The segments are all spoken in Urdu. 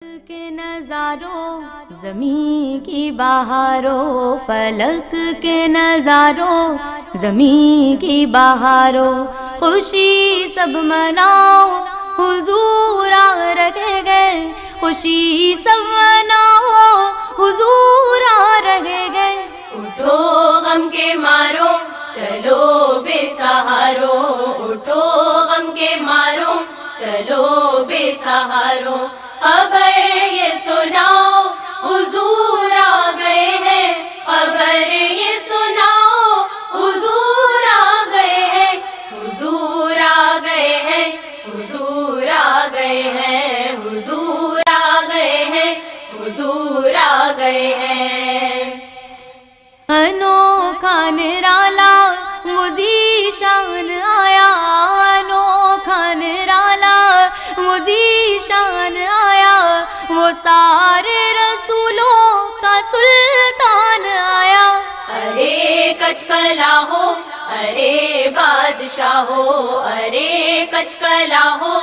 کے نظاروں زمین کی بہاروں، فلک کے نظاروں زمین کی بہاروں، خوشی سب مناؤ حضور آ رہے گئے، خوشی سب مناؤ حضور آ رہے گئے۔ اٹھو غم کے مارو چلو بے سہارو، اٹھو غم کے مارو چلو بے سہارو، خبر یہ سناؤ حضور آ گئے ہیں، خبر یہ سناؤ حضور آ گئے ہیں، حضور آ گئے ہیں، حضور آ گئے ہیں، حضور آ گئے ہیں، حضور آ گئے ہیں۔ انوکھا نرالا وہ ذیشان آیا، انوکھا نرالا وہ ذیشان آیا، وہ سارے رسولوں کا سلطان آیا۔ ارے کچ کلا ہو ارے بادشاہ ہو، ارے کچ کلا ہو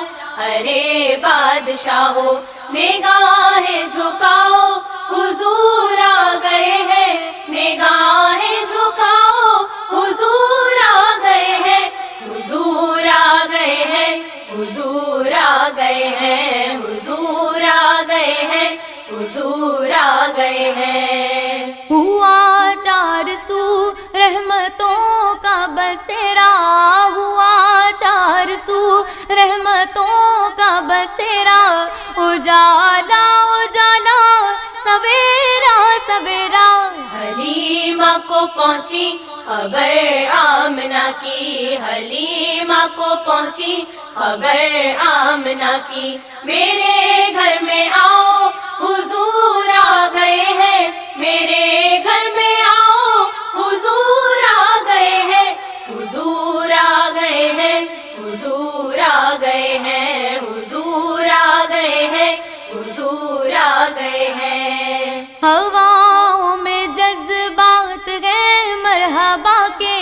ارے بادشاہ ہو، نگاہیں جھکاؤ حضور آ گئے ہیں، نگاہیں جھکاؤ حضور آ گئے ہیں، حضور آ گئے ہیں، حضور آ گئے ہیں، حضور آ گئے ہیں، حضور آ گئے ہیں۔ ہوا چار سو رحمتوں کا بسیرا، ہوا چار سو رحمتوں کا بسیرا، اجالا اجالا سویرا سویرا۔ حلیمہ کو پہنچی خبر آمنہ کی، حلیمہ کو پہنچی خبر آمنہ کی، میرے گھر میں آؤ حضور آ گئے ہیں، میرے گھر میں آؤ حضور آ گئے ہیں، حضور آ گئے ہیں، حضور آ گئے ہیں، حضور آ گئے ہیں، حضور آ گئے ہیں۔ ہواؤں میں جذبات ہیں مرحبا کے،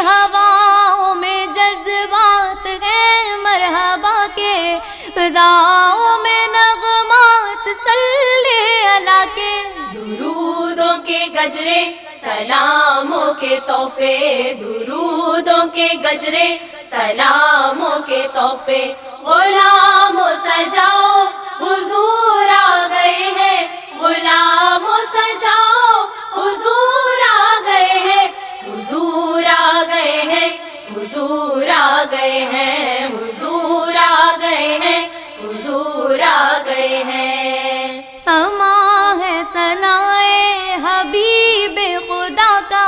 ہواؤں میں جذبات ہیں مرحبا کے، فضاؤں میں نغمات صلی اللہ کے۔ درودوں کے گجرے سلاموں کے تحفے، درودوں کے گجرے سلاموں کے تحفے، غلاموں سجاؤ حضور آ گئے ہیں، غلاموں سجاؤ حضور آ گئے ہیں، حضور آ گئے ہیں، حضور آ گئے ہیں، حضور آ گئے ہیں، حضور آ گئے ہیں۔ سما ہے ثنائے حبیب خدا کا،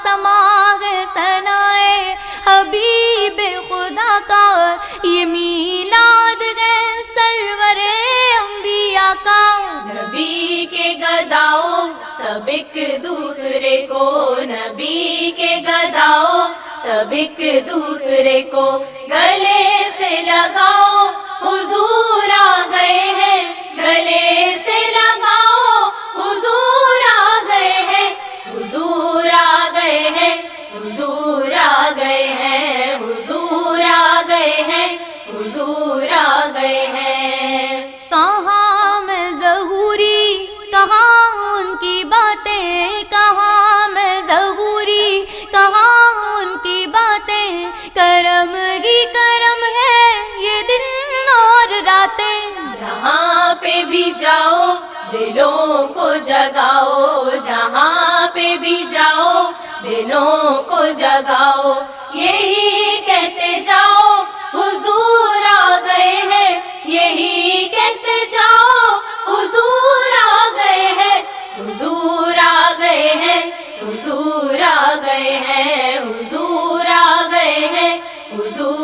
سما ہے ثنائے حبیب خدا کا، یہ میلاد ہے سرور انبیاء کا۔ نبی کے گداؤ سب ایک دوسرے کو، نبی کے گداؤ سب ایک دوسرے کو گلے سے لگاؤ، حضور آ گئے ہیں، گلے سے لگاؤ حضور آ گئے ہیں، حضور آ گئے ہیں، حضور آ گئے ہیں، حضور آ گئے ہیں، حضور آ گئے ہیں۔ کہاں میں ظہوری کہاں ان کی باتیں، کہاں میں ظہوری کہاں ان کی باتیں، کرم ہی کرم ہے یہ دن اور راتیں۔ جہاں پہ بھی جاؤ دلوں کو جگاؤ، جہاں پہ بھی جاؤ دلوں کو جگاؤ، یہی کہتے جاؤ حضور آ گئے ہیں، یہی کہتے جاؤ حضور آ گئے ہیں، حضور آ گئے ہیں، حضور آ گئے ہیں، حضور آ گئے ہیں، حضور